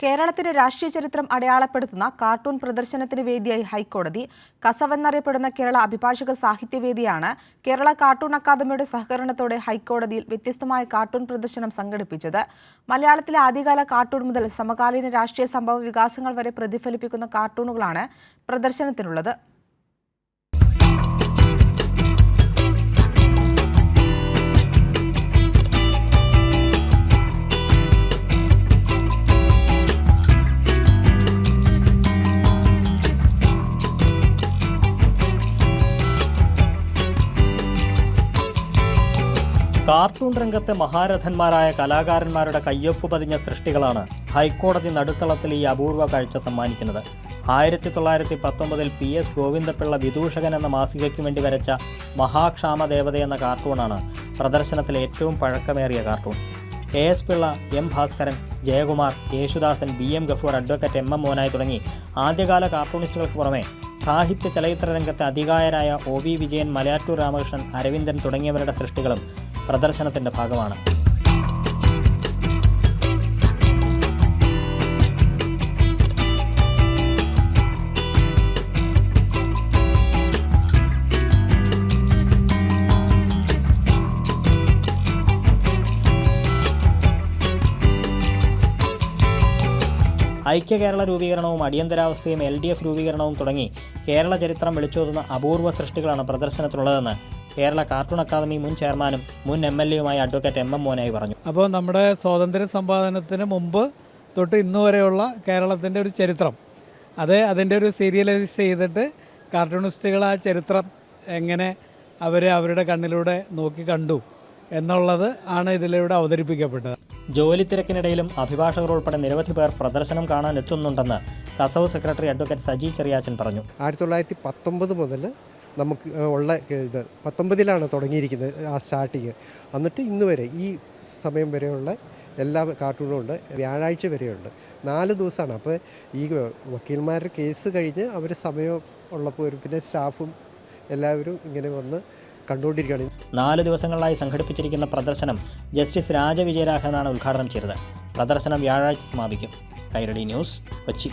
കേരളത്തിന്റെ രാഷ്ട്രീയ ചരിത്രം അടയാളപ്പെടുത്തുന്ന കാർട്ടൂൺ പ്രദർശനത്തിന് വേദിയായി ഹൈക്കോടതി. കസവെന്നറിയപ്പെടുന്ന കേരള അഭിഭാഷക സാഹിത്യവേദിയാണ് കേരള കാർട്ടൂൺ അക്കാദമിയുടെ സഹകരണത്തോടെ ഹൈക്കോടതിയിൽ വ്യത്യസ്തമായ കാർട്ടൂൺ പ്രദർശനം സംഘടിപ്പിച്ചത്. മലയാളത്തിലെ ആദ്യകാല കാർട്ടൂൺ മുതൽ സമകാലീന രാഷ്ട്രീയ സംഭവ വികാസങ്ങൾ വരെ പ്രതിഫലിപ്പിക്കുന്ന കാർട്ടൂണുകളാണ് പ്രദർശനത്തിനുള്ളത്. കാർട്ടൂൺ രംഗത്തെ മഹാരഥന്മാരായ കലാകാരന്മാരുടെ കയ്യൊപ്പ് പതിഞ്ഞ സൃഷ്ടികളാണ് ഹൈക്കോടതി നടുത്തളത്തിൽ ഈ അപൂർവ കാഴ്ച സമ്മാനിക്കുന്നത്. 1919 PS ഗോവിന്ദപിള്ള വിദൂഷകൻ എന്ന മാസികയ്ക്ക് വേണ്ടി വരച്ച മഹാക്ഷാമദേവത എന്ന കാർട്ടൂണാണ് പ്രദർശനത്തിലെ ഏറ്റവും പഴക്കമേറിയ cartoon. AS Pillai, M Bhaskaran, Jayakumar, Yesudasan, BM Gafoor, advocate MM Monai തുടങ്ങി ആദ്യകാല കാർട്ടൂണിസ്റ്റുകൾക്ക് പുറമെ സാഹിത്യ ചലച്ചിത്ര രംഗത്തെ അധികായരായ OV വിജയൻ, മലയാറ്റൂർ രാമകൃഷ്ണൻ, അരവിന്ദൻ തുടങ്ങിയവരുടെ സൃഷ്ടികളും പ്രദർശനത്തിന്റെ ഭാഗമാണ്. ഐക്യ കേരള രൂപീകരണവും അടിയന്തരാവസ്ഥയും LDF രൂപീകരണവും തുടങ്ങി കേരള ചരിത്രം വിളിച്ചോതുന്ന അപൂർവ സൃഷ്ടികളാണ് പ്രദർശനത്തിലുള്ളതെന്ന് കേരള കാർട്ടൂൺ അക്കാദമി മുൻ ചെയർമാനും മുൻ MLA അഡ്വക്കേറ്റ് MM മോനായി പറഞ്ഞു. അപ്പോൾ നമ്മുടെ സ്വാതന്ത്ര്യ സമ്പാദനത്തിന് മുമ്പ് തൊട്ട് ഇന്നു വരെയുള്ള കേരളത്തിൻ്റെ ഒരു ചരിത്രം അതിൻ്റെ ഒരു സീരിയലൈസ് ചെയ്തിട്ട് കാർട്ടൂണിസ്റ്റുകൾ ആ ചരിത്രം എങ്ങനെ അവരുടെ കണ്ണിലൂടെ നോക്കി കണ്ടു എന്നുള്ളത് ആണ് ഇതിലൂടെ അവതരിപ്പിക്കപ്പെട്ടത്. ജോലി തിരക്കിനിടയിലും അഭിഭാഷകർ ഉൾപ്പെടെ നിരവധി പേർ പ്രദർശനം കാണാൻ എത്തുന്നുണ്ടെന്ന് കസവ് സെക്രട്ടറി അഡ്വക്കേറ്റ് സജി ചെറിയാച്ചൻ പറഞ്ഞു. 1919 മുതൽ നമുക്ക് ഉള്ള ഇത് 19ലാണ് തുടങ്ങിയിരിക്കുന്നത് ആ സ്റ്റാർട്ടിങ്. എന്നിട്ട് ഇന്ന് വരെ ഈ സമയം വരെയുള്ള എല്ലാ കാർട്ടൂണും ഉണ്ട്. വ്യാഴാഴ്ച വരെയുണ്ട്. 4 ദിവസമാണ്. അപ്പോൾ ഈ വക്കീൽമാരുടെ കേസ് കഴിഞ്ഞ് അവർ സമയം ഉള്ളപ്പോൾ പിന്നെ സ്റ്റാഫും എല്ലാവരും ഇങ്ങനെ വന്ന് കണ്ടുകൊണ്ടിരിക്കുകയാണ്. 4 ദിവസങ്ങളിലായി സംഘടിപ്പിച്ചിരിക്കുന്ന പ്രദർശനം ജസ്റ്റിസ് രാജവിജയരാഘവനാണ് ഉദ്ഘാടനം ചെയ്തത്. പ്രദർശനം വ്യാഴാഴ്ച സമാപിക്കും. കൈരളി ന്യൂസ്, കൊച്ചി.